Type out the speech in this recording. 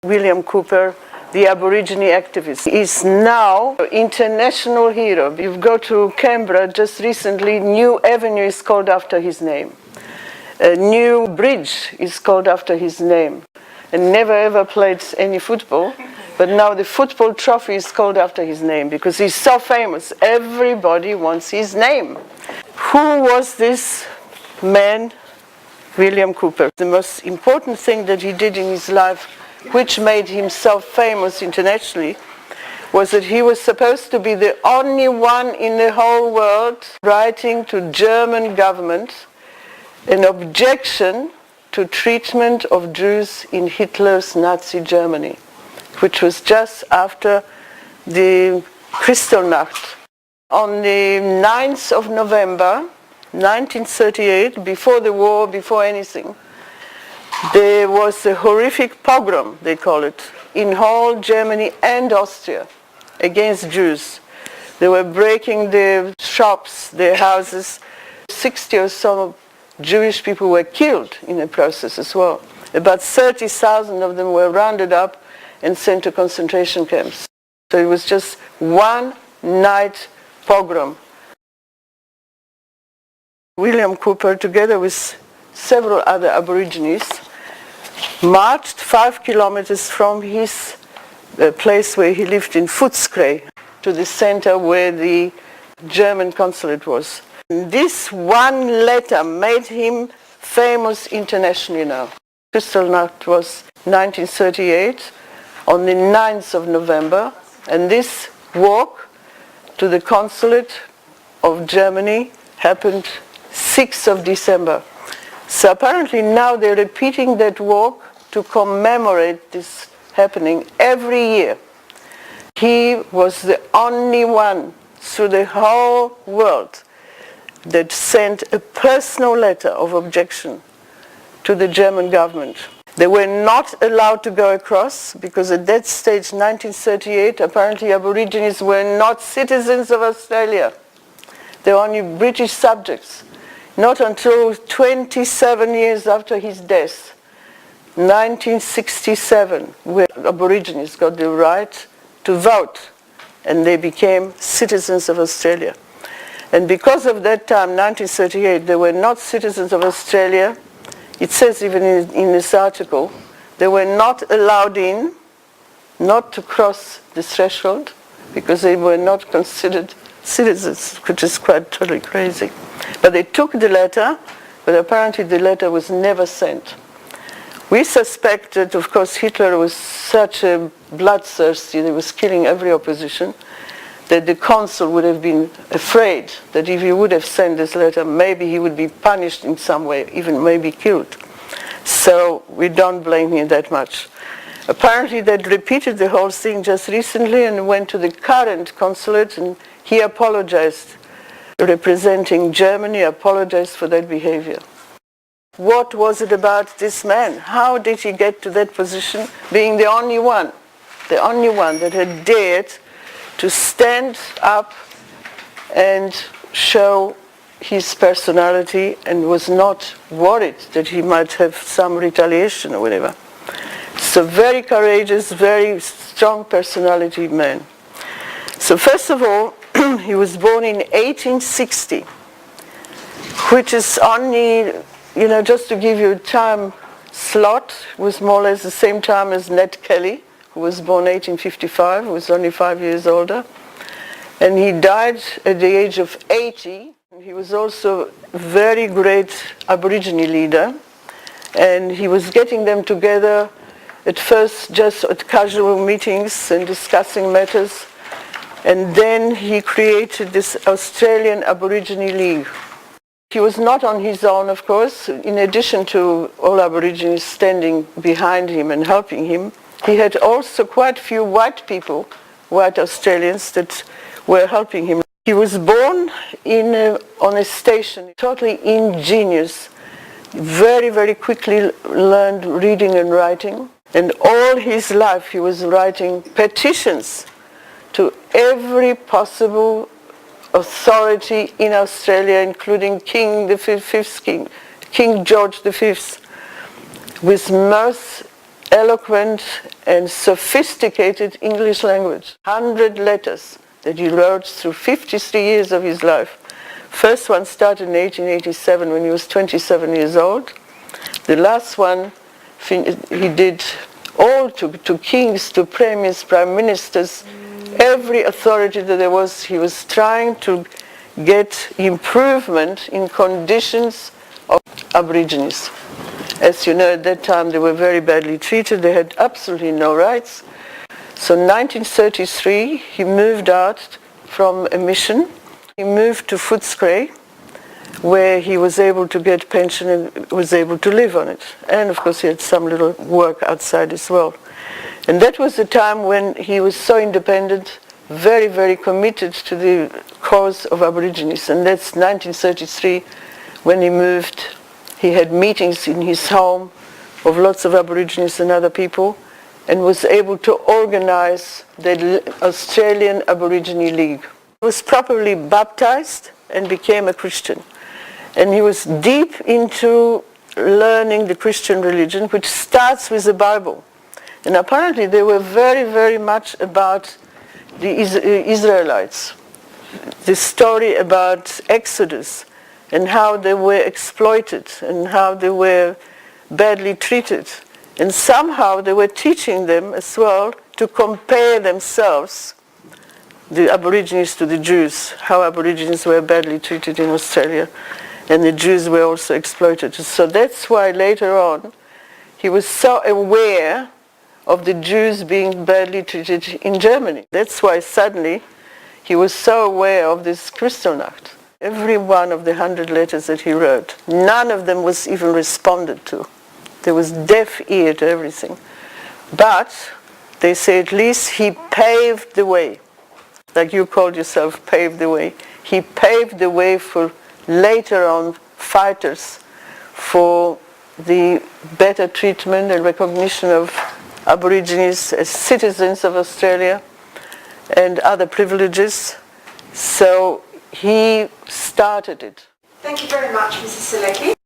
William Cooper, the Aborigine activist, is now an international hero. You go to Canberra just recently, new avenue is called after his name. A new bridge is called after his name. And never ever played any football, but now the football trophy is called after his name because he's so famous. Everybody wants his name. Who was this man, William Cooper? The most important thing that he did in his life, which made him so famous internationally, was that he was supposed to be the only one in the whole world writing to German government an objection to treatment of Jews in Hitler's Nazi Germany, which was just after the Kristallnacht. On the 9th of November, 1938, before the war, before anything, there was a horrific pogrom, they call it, in whole Germany and Austria against Jews. They were breaking their shops, their houses. 60 or so Jewish people were killed in the process as well. About 30,000 of them were rounded up and sent to concentration camps. So it was just one night pogrom. William Cooper, together with several other Aborigines, marched 5 kilometers from his place where he lived in Footscray to the center where the German consulate was. This one letter made him famous internationally now. Kristallnacht was 1938 on the 9th of November, and this walk to the consulate of Germany happened 6th of December. So apparently now they're repeating that walk to commemorate this happening every year. He was the only one through the whole world that sent a personal letter of objection to the German government. They were not allowed to go across because at that stage, 1938, apparently Aborigines were not citizens of Australia. They were only British subjects. Not until 27 years after his death, 1967, where Aborigines got the right to vote and they became citizens of Australia. And because of that time, 1938, they were not citizens of Australia. It says even in this article, they were not allowed in, not to cross the threshold, because they were not considered citizens, which is quite totally crazy. But they took the letter, but apparently the letter was never sent. We suspect that, of course, Hitler was such a bloodthirsty, he was killing every opposition, that the consul would have been afraid that if he would have sent this letter, maybe he would be punished in some way, even maybe killed. So we don't blame him that much. Apparently they repeated the whole thing just recently and went to the current consulate, and he apologized, representing Germany, apologized for that behavior. What was it about this man? How did he get to that position, being the only one that had dared to stand up and show his personality and was not worried that he might have some retaliation or whatever. So very courageous, very strong personality man. So first of all, he was born in 1860, which is only, just to give you a time slot, was more or less the same time as Ned Kelly, who was born 1855, who was only 5 years older. And he died at the age of 80. He was also a very great Aborigine leader. And he was getting them together at first just at casual meetings and discussing matters. And then he created this Australian Aborigine League. He was not on his own, of course. In addition to all Aborigines standing behind him and helping him, he had also quite a few white people, white Australians, that were helping him. He was born on a station, totally ingenious, very, very quickly learned reading and writing. And all his life he was writing petitions to every possible authority in Australia, including King George V, with most eloquent and sophisticated English language. 100 letters that he wrote through 53 years of his life. First one started in 1887 when he was 27 years old. The last one he did all to kings, to premiers, prime ministers, every authority that there was. He was trying to get improvement in conditions of Aborigines. As you know, at that time they were very badly treated. They had absolutely no rights. So in 1933 he moved out from a mission. He moved to Footscray, where he was able to get pension and was able to live on it. And of course he had some little work outside as well. And that was the time when he was so independent, very, very committed to the cause of Aborigines. And that's 1933 when he moved. He had meetings in his home of lots of Aborigines and other people, and was able to organize the Australian Aborigine League. He was properly baptized and became a Christian. And he was deep into learning the Christian religion, which starts with the Bible. And apparently they were very, very much about the Israelites. The story about Exodus and how they were exploited and how they were badly treated. And somehow they were teaching them as well to compare themselves, the Aborigines, to the Jews, how Aborigines were badly treated in Australia, and the Jews were also exploited. So that's why later on he was so aware of the Jews being badly treated in Germany. That's why suddenly he was so aware of this Kristallnacht. Every one of the 100 letters that he wrote, none of them was even responded to. There was deaf ear to everything. But they say at least he paved the way. Like you called yourself, paved the way. He paved the way for later on fighters for the better treatment and recognition of Aborigines as citizens of Australia and other privileges. So he started it. Thank you very much, Mrs. Selecki.